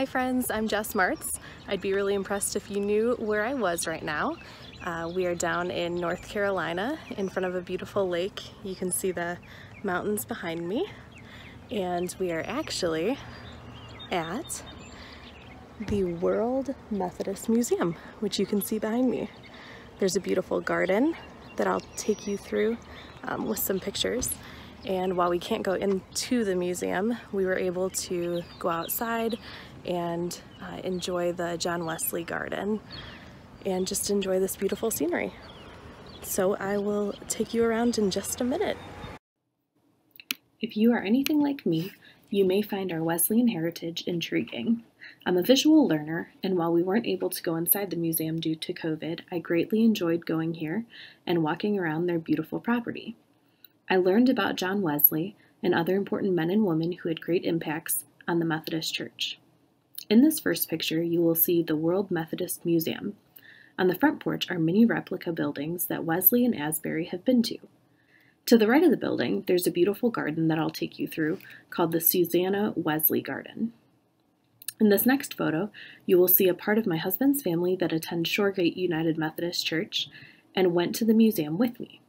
Hi friends, I'm Jess Martz. I'd be really impressed if you knew where I was right now. We are down in North Carolina in front of a beautiful lake. You can see the mountains behind me. And we are actually at the World Methodist Museum, which you can see behind me. There's a beautiful garden that I'll take you through with some pictures. And while we can't go into the museum, we were able to go outside and enjoy the John Wesley Garden and just enjoy this beautiful scenery. So I will take you around in just a minute. If you are anything like me, you may find our Wesleyan heritage intriguing. I'm a visual learner, and while we weren't able to go inside the museum due to COVID, I greatly enjoyed going here and walking around their beautiful property. I learned about John Wesley and other important men and women who had great impacts on the Methodist Church. In this first picture, you will see the World Methodist Museum. On the front porch are many replica buildings that Wesley and Asbury have been to. To the right of the building, there's a beautiful garden that I'll take you through called the Susanna Wesley Garden. In this next photo, you will see a part of my husband's family that attends Shoregate United Methodist Church and went to the museum with me.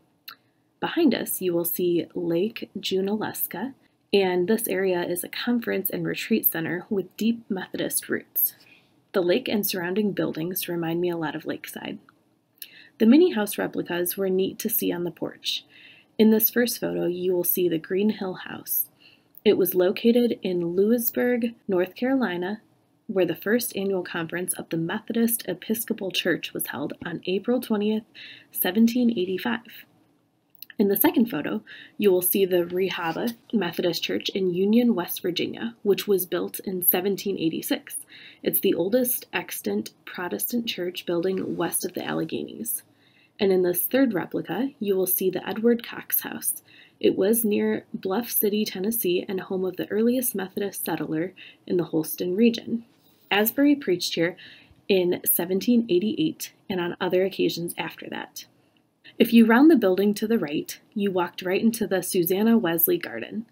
Behind us, you will see Lake Junaluska, and this area is a conference and retreat center with deep Methodist roots. The lake and surrounding buildings remind me a lot of Lakeside. The mini house replicas were neat to see on the porch. In this first photo, you will see the Green Hill House. It was located in Louisburg, North Carolina, where the first annual conference of the Methodist Episcopal Church was held on April 20th, 1785. In the second photo, you will see the Rehoboth Methodist Church in Union, West Virginia, which was built in 1786. It's the oldest extant Protestant church building west of the Alleghenies. And in this third replica, you will see the Edward Cox House. It was near Bluff City, Tennessee, and home of the earliest Methodist settler in the Holston region. Asbury preached here in 1788 and on other occasions after that. If you round the building to the right, you walked right into the Susanna Wesley Garden.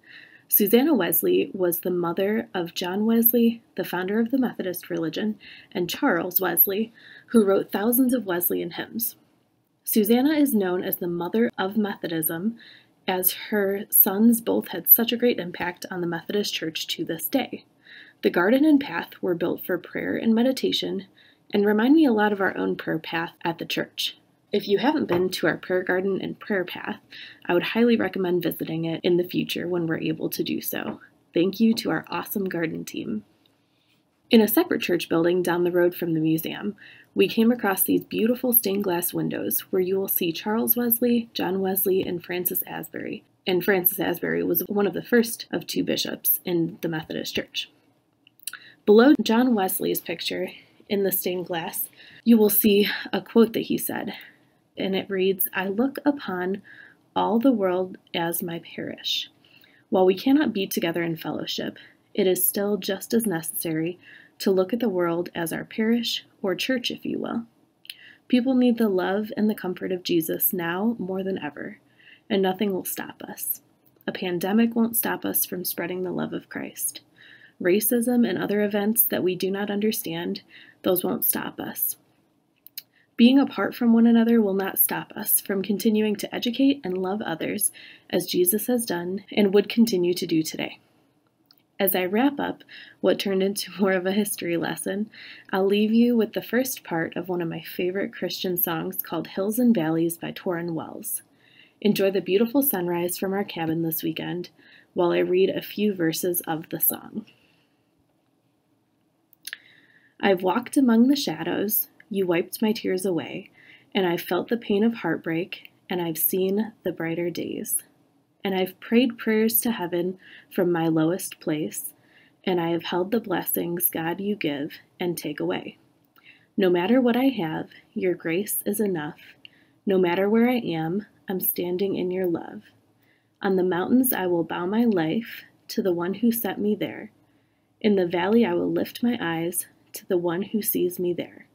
Susanna Wesley was the mother of John Wesley, the founder of the Methodist religion, and Charles Wesley, who wrote thousands of Wesleyan hymns. Susanna is known as the mother of Methodism, as her sons both had such a great impact on the Methodist Church to this day. The garden and path were built for prayer and meditation and remind me a lot of our own prayer path at the church. If you haven't been to our prayer garden and prayer path, I would highly recommend visiting it in the future when we're able to do so. Thank you to our awesome garden team. In a separate church building down the road from the museum, we came across these beautiful stained glass windows where you will see Charles Wesley, John Wesley, and Francis Asbury. And Francis Asbury was one of the first of two bishops in the Methodist Church. Below John Wesley's picture in the stained glass, you will see a quote that he said. And it reads, "I look upon all the world as my parish. While we cannot be together in fellowship, it is still just as necessary to look at the world as our parish, or church, if you will. People need the love and the comfort of Jesus now more than ever, and nothing will stop us. A pandemic won't stop us from spreading the love of Christ. Racism and other events that we do not understand, those won't stop us. Being apart from one another will not stop us from continuing to educate and love others as Jesus has done and would continue to do today." As I wrap up what turned into more of a history lesson, I'll leave you with the first part of one of my favorite Christian songs called Hills and Valleys by Torrin Wells. Enjoy the beautiful sunrise from our cabin this weekend while I read a few verses of the song. "I've walked among the shadows, you wiped my tears away, and I've felt the pain of heartbreak, and I've seen the brighter days. And I've prayed prayers to heaven from my lowest place, and I have held the blessings, God, you give and take away. No matter what I have, your grace is enough. No matter where I am, I'm standing in your love. On the mountains I will bow my life to the one who set me there. In the valley I will lift my eyes to the one who sees me there.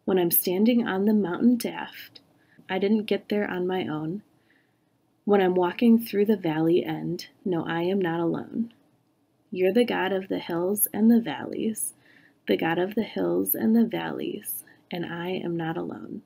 When I'm standing on the mountain Daft, I didn't get there on my own. When I'm walking through the valley end, no, I am not alone. You're the God of the hills and the valleys. the God of the hills and the valleys, and I am not alone.